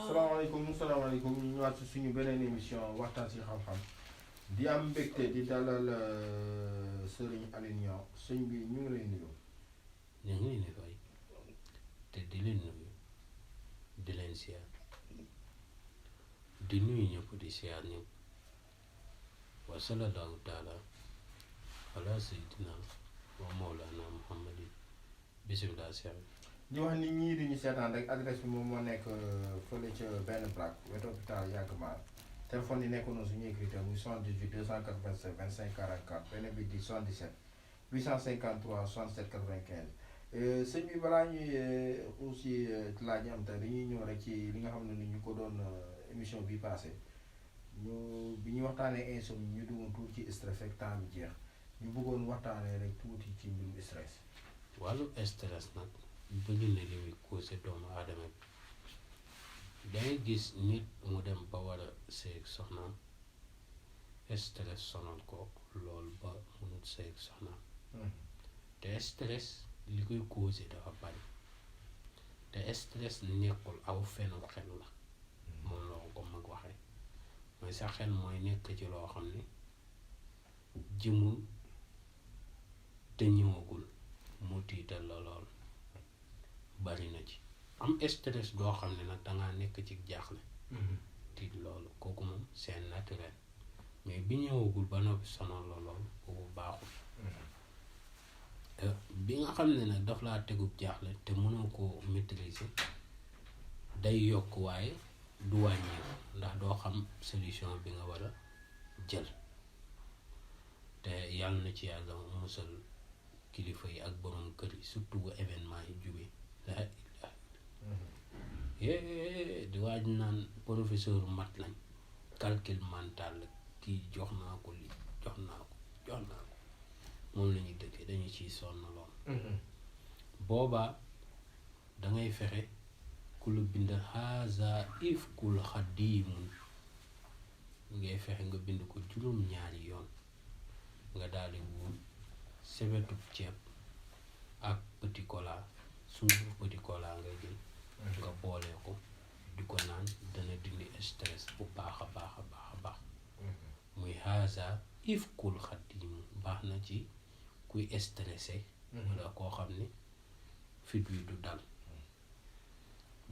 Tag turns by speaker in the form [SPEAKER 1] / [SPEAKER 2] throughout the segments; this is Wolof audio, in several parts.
[SPEAKER 1] salaamaaleykum ñu ñëwaat si suñu beneen émission waxtaan si xam-xam di am mbégte di dalal Serigne Alioune Niang sëñ bi ñu ngi lay nuyu.
[SPEAKER 2] ñu ngi leen di fay te di leen nuyu di leen siyaar di nuyu ñëpp di siyaar ñëpp wa sallallahu taala ala sayyidina wa mawlana muhammadin bismillah siyaar
[SPEAKER 1] di wax nit ñi di ñu seetaan rek adresse bi moom moo nekk fële ca benn braak wetu hôpital Yankma téléphone yi nekkoon na suñu écriture muy 78 287 25 44 beneen bi di 77 853 67 95 sëñ bi balaa ñuy aussi laaj ñu am te dañuy ñëw rek ci li nga xam ne ni ñu ko doon émission bi passé bi ñu waxtaanee insomnie ñu duggoon tuuti ci stress rek temps bi jeex ñu bëggoon waxtaanee rek tuuti ci mbirum stress.
[SPEAKER 2] wàllu stress nag bëri na li muy causé doomu aadama bi dangay gis nit mu dem ba war a sëy ak soxnaam stress sonal ko lool ba mënut sëy ak soxnaam te stress li koy causé dafa bari te stress nekkul aw fenu xel la moom la ko mag waxee mooy sa xel mooy nekk ci loo xam ne jëmul te ñëwagul mu tiital la lool bari na ci am stress doo xam ne nag dangaa nekk ci jaaxle tiit loolu kooku moom c'est naturel mais bi ñëwagul ba noppi sonal la lool kooku baaxul bi nga xam ne nag daf laa tegub jaaxle te mënoo koo maîtriser day yokk waaye du wàññeeku ndax doo xam solution bi nga war a jël te yàlla na ci yàlla musal kilifa yi ak borom kër yi surtout bu événement yi jógee di waaj naan professeur mat lañ calcul mental la kii jox naa ko lii jox naa ko moom la ñuy dëkkee dañu ciy sonn lool boobaa dangay fexe ku lu bind haza ifkul xadiimun ngay fexe nga bind ko juróom-ñaari yoon nga daal di wut sebetub ceeb ak petit cola sunguf petit cola ngay jël nga boole ko di ko naan dana dindi stress bu baax a baax muy haza ifkul xadiimun baax na ci kuy stressé wala koo xam ne fit wi du dal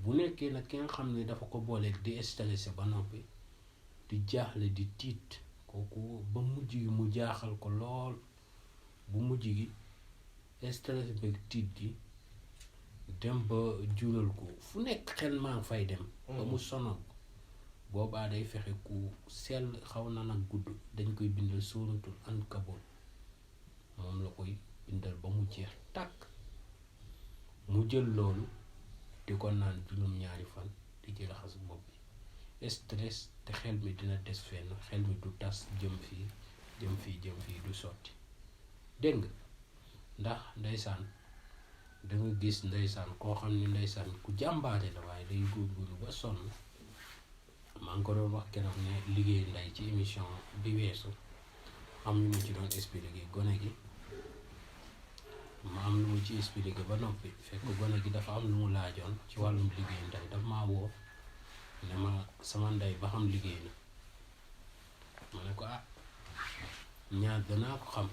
[SPEAKER 2] bu nekkee nag ki nga xam ne dafa ko booleeg di stressé ba noppi di jaaxle di tiit kooku ba mujj gi mu jaaxal ko lool bu mujj gi stress beeg tiit gi dem ba jural ko fu nekk xel maa ngi fay dem ba mu sonal ko boobaa day fexe ku sell xaw na nag gudd dañ koy bindal suuratul ankabut moom la koy bindal ba mu jeex tàkk mu jël loolu di ko naan juróom-ñaari fan di ci raxas bopp bi stress te xel mi dina des fenn xel mi du tas jëm fii du sotti dégg nga ndax ndeysaan danga gis ndeysaan koo xam ne ndeysaan ku jàmbaare la waaye day góorgóorlu ba sonn maa ngi ko doon wax keroog ne liggéey nday ci émission bi weesu am lu mu ci doon expliqué gone gi ma am lu mu ci expliqué ba noppi fekk gone gi dafa am lu mu laajoon ci wàllum liggéey nday dafa maa woo ne ma sama ndey ba xam liggéey na ma ne ko ñaar danaa ko xam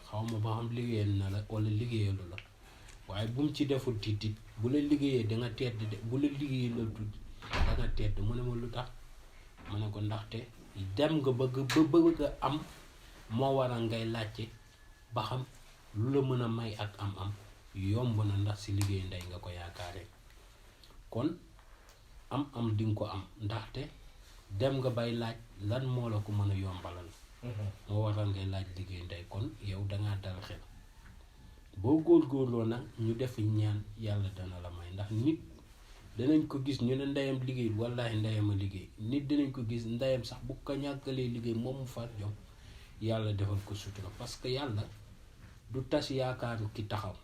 [SPEAKER 2] xaw ma ba xam liggéeyal na la wala liggéeyalu la waaye bu mu ci deful tiitit bu la liggéeyee danga tedd de bu la liggéeyee la tuuti danga tedd mu ne ma lu tax ma ne ko ndaxte dem nga bëgg a am moo waral ngay laajte ba xam lu la mën a may ak am yomb na ndax si liggéey ndey nga ko yaakaare kon am di nga ko am ndaxte dem nga bay laaj lan moo la ko mën a yombalal moo waral ngay laaj liggéey ndey kon yow dangaa dal xel boo góorgóorloo nag ñu def ñaan yàlla dana la may ndax nit danañ ko gis ñu ne ndeyam liggéey wallaahi ndeyam a liggéey nit danañ ko gis ndeyam sax bu ko ñàkkalee liggéey moom mu faat jom yàlla defal ko sutura parce que yàlla du tas yaakaaru ki taxaw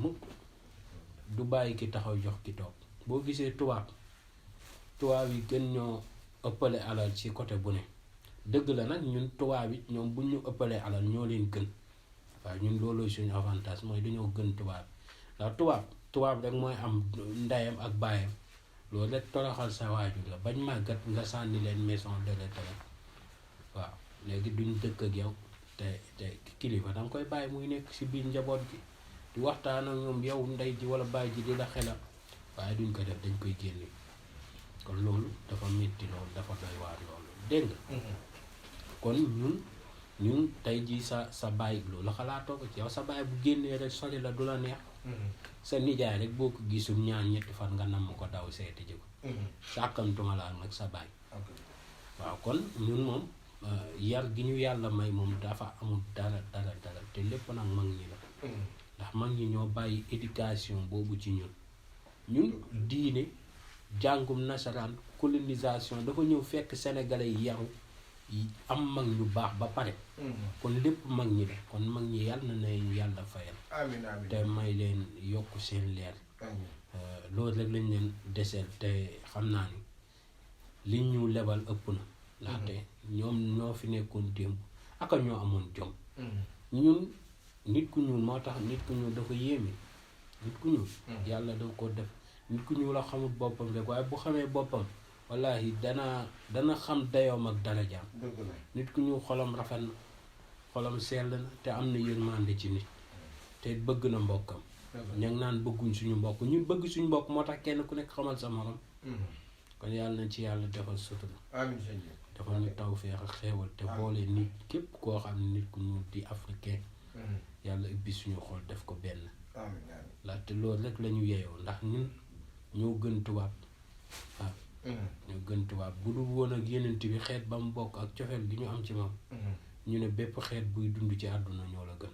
[SPEAKER 2] mukk du bàyyi ki taxaw jox ki toog boo gisee tubaab yi gën ñoo ëppale alal ci côté bu ne dëgg la nag ñun tubaab yi ñoom bu ñu ëppalee alal ñoo leen gën waaye ñun loolooy suñu avantage mooy dañoo gën tubaab ndax tubaab rek mooy am ndeyam ak baayam loolu rek toroxal sa waajur la bañ màggat nga sànni leen maison de retraite waaw léegi duñ dëkk ak yow te kilifa danga koy bàyyi muy nekk ci biir njaboot gi di waxtaan ak ñoom yow ndey ji wala baay ji di la xelal waaye duñ ko def dañ koy génne kon loolu dafa metti loolu dafa doy waar loolu dégg nga kon ñun tey jii sa baay loolu xalaatoo ko ci yow sa baay bu génnee rek soli la du la neex sa nijaay rek boo ko gisul ñaan ñetti fan nga namm ko daw seeti ji ko sàkkantuma la nag sa baay waaw kon ñun moom yar gi ñu yàlla may moom dafa amul dara te lépp nag mag ñi la ndax mag ñi ñoo bàyyi éducation boobu ci ñun diine jàngum nasaraan colonisation dafa ñëw fekk sénégalais yi yaru am mag ñu baax ba pare kon lépp mag ñi la kon mag ñi yàlla na ñu yàlla fayal
[SPEAKER 1] amiin amiin
[SPEAKER 2] te may leen yokk seen leer loolu rek lañ leen deseel te xam naa ni liñ ñu lebal ëpp na ndaxte ñoom ñoo fi nekkoon démb aka ñoo amoon jom ñun nit ku ñuul moo tax nit ku ñuul dafa yéeme nit ku ñuul yàlla da ko def nit ku ñuul a xamul boppam rek waaye bu xamee boppam wallahi dana xam dayoom ak darajaam nit ku ñuul xolam rafet na xolam sell na te am na yërmande ci nit te bëgg na mbokkam ña ngi naan bëgguñ suñu mbokk ñun bëgg suñu mbokk moo tax kenn ku nekk xamal sa morom kon yàlla nañ ci yàlla defal sutura dafa ñu tawfeex ak xéewal te boole nit képp koo xam ne nit ku ñuul di africain yàlla ubbi suñu xol def ko benn laajte loolu rek la ñu yeyoo ndax ñun ñoo gën tubaab waaw ñoo gën tubaab bu dul woon ak yenent bi xeet ba mu bokk ak cofeel gi ñu am ci moom ñu ne bépp xeet buy dund ci àdduna ñoo la gën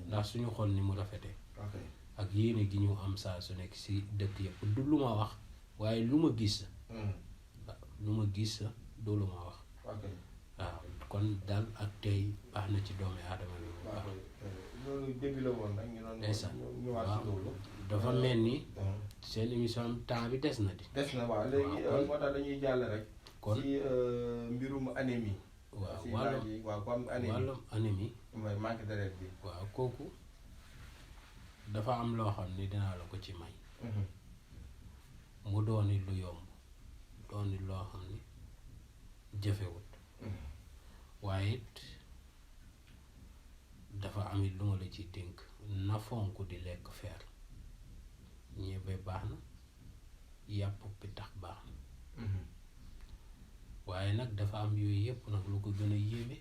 [SPEAKER 2] ndax suñu xol ni mu rafetee ak yéene gi ñu am saa su nekk si dëkk yëpp du lu ma wax waaye lu ma gis lu ma gis doo lu ma wax waaw kon daal ak tey baax na ci doomi aadama bi bu baax
[SPEAKER 1] loolu début la woon nag ñu doon ñëwaat ci loolu
[SPEAKER 2] dafa mel ni seen émission temps bi des na di
[SPEAKER 1] des na waaw léegi moo tax dañuy jàll rek
[SPEAKER 2] kon
[SPEAKER 1] ci mbirum anémie
[SPEAKER 2] waaw
[SPEAKER 1] waaw comme anémie
[SPEAKER 2] wàllum anémie
[SPEAKER 1] mooy manque deret bi
[SPEAKER 2] waaw kooku dafa am loo xam ni dinaa la ko ci may mu dooni lu yomb dooni loo xam ni jëfewut waaye it dafa amit lu ma la ci dénk na fonk di lekk fer ñebe baax na yàpp pitax baax na waaye nag dafa am yooyu yëpp nag lu ko gën a yéeme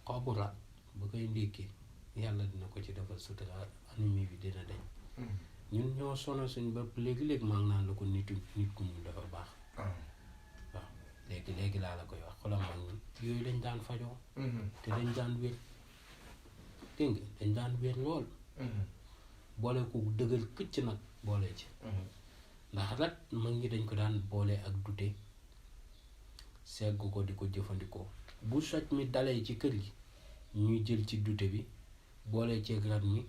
[SPEAKER 2] xobu rat ba koy ndékkee yàlla dina ko ci defal sutura anémie bi dina deñ ñun ñoo sonal suñu bopp léegi-léegi maa ngi naan la ko nit ku ñuul dafa baax waaw léegi laa la koy wax xoolal mag ñi yooyu lañ daan fajoo te dañ daan wér dégg nga dañ daan wér lool boole ko dëgër këcc nag boole ci ndax rat mag ñi dañ ko daan boole ak dute segg ko di ko jëfandikoo bu soj mi dalee ci kër gi ñuy jël ci dute bi boole ceeg rat mi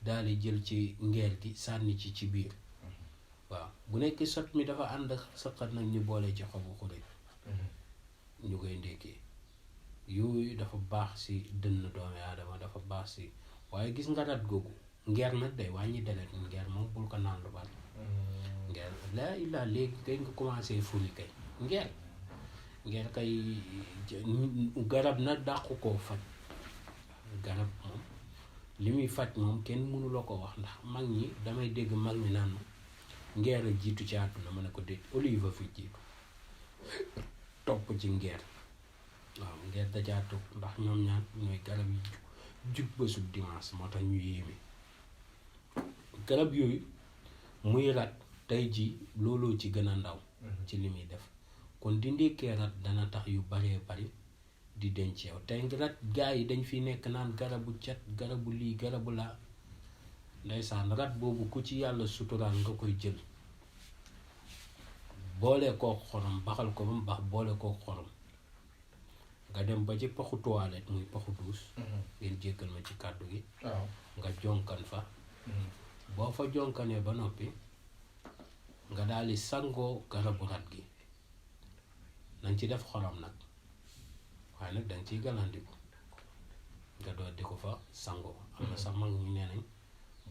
[SPEAKER 2] daal di jël ci ngeer gi sànni ci biir waaw bu nekk sot mi dafa ànd saqat nag ñu boole ci xobu xuréy ñu koy ndékkee yooyu dafa baax si dënn doomi aadama dafa baax si waaye gis nga rat googu ngeer nag day wàññi deret ngeer moom bul ko naan lu bari ngeer laa illaa léegi kay nga commencé fuli kay ngeer kay garab na dàqu koo faj garab moom li muy faj moom kenn mënu la ko wax ndax mag ñi damay dégg mag ñi naan ngeer a jiitu ci àdduna ma ne ko déet olive fi jiitu topp ci ngeer waaw ngeer dajaa topp ndax ñoom ñaar ñooy garab yi jug ba sub dimanche moo tax ñu yéeme garab yooyu muy rat tey ji looloo ci gën a ndaw ci li muy def kon di ndekkee rat dana tax yu baree bari di denc yow tey rat gaa yi dañ fi nekk naan garabu cet garabu lii garabu laa ndeysaan rat boobu ku ci yàlla suturaal nga koy jël boole kook xorom baxal ko ba mu bax boole kook xorom nga dem ba ci paxu toilette muy paxu duus ngeen jéggal ma ci kàddu gi nga jonkan fa boo fa jonkanee ba noppi nga daal di sangoo garabu rat gi nañ ci def xorom nag waaye nag danga ciy galandiku nga doon di ko fa sangoo am na sax mag ñu nee nañ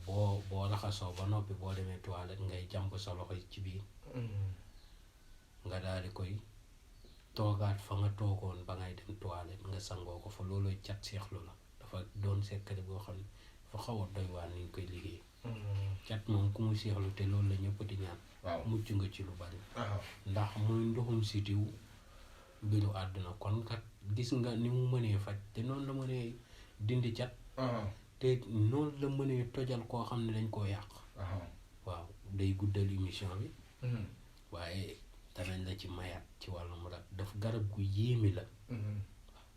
[SPEAKER 2] boo raxasoo ba noppi boo demee toilette ngay jàmb sa loxo yi ci biir nga daal di koy toogaat fa nga toogoon ba ngay dem toilette nga sangoo ko fa loolooy cat seexlu la dafa doon secret boo xam ne fa xaw a doy waar ni ñu koy liggéey cat moom ku mu seexlu te loolu la ñëpp di ñaan mucc nga ci lu bari ndax muy ndoxum sitiw mbiru àdduna kon kat gis nga ni mu mënee faj te noonu la mënee dindi cat te noonu la mënee tojal koo xam ne dañ koo yàq waaw day guddal émission bi waaye danañ la ci mayaat ci wàllum rat daf garab gu yéeme la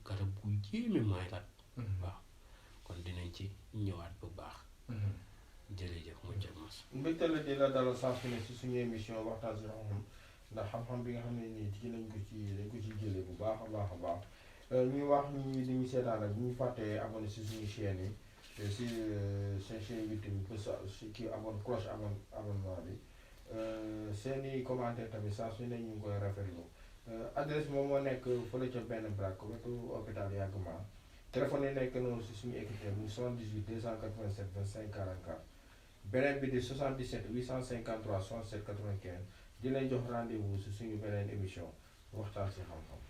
[SPEAKER 2] garab gu yéeme mooy rat waaw kon dinañ ci ñëwaat bu baax jërëjëf monsieur Mas
[SPEAKER 1] mbégte la di la dalal saa su ne si suñu émission waxtaan si xam-xam ndax xam-xam bi nga xam ne nii ci dañ ko ci jëlee bu baax a baax ñuy wax ñi di ñu seetaan rek bu ñu fàttee abonné si suñu chaîne yi si seen chaîne YouTube bi si kii cloche abonnement bi seeni commentaire tamit saa su ne ñu ngi koy rafetlu adresse moom moo nekk fële ca benn braak wetu hôpital Yagouma téléphone yi nekk noonu si suñu équité muy 78 287 25 44 beneen bi di 77 853 67 95 di leen jox rendez-vous si suñu beneen émission waxtaan si xam-xam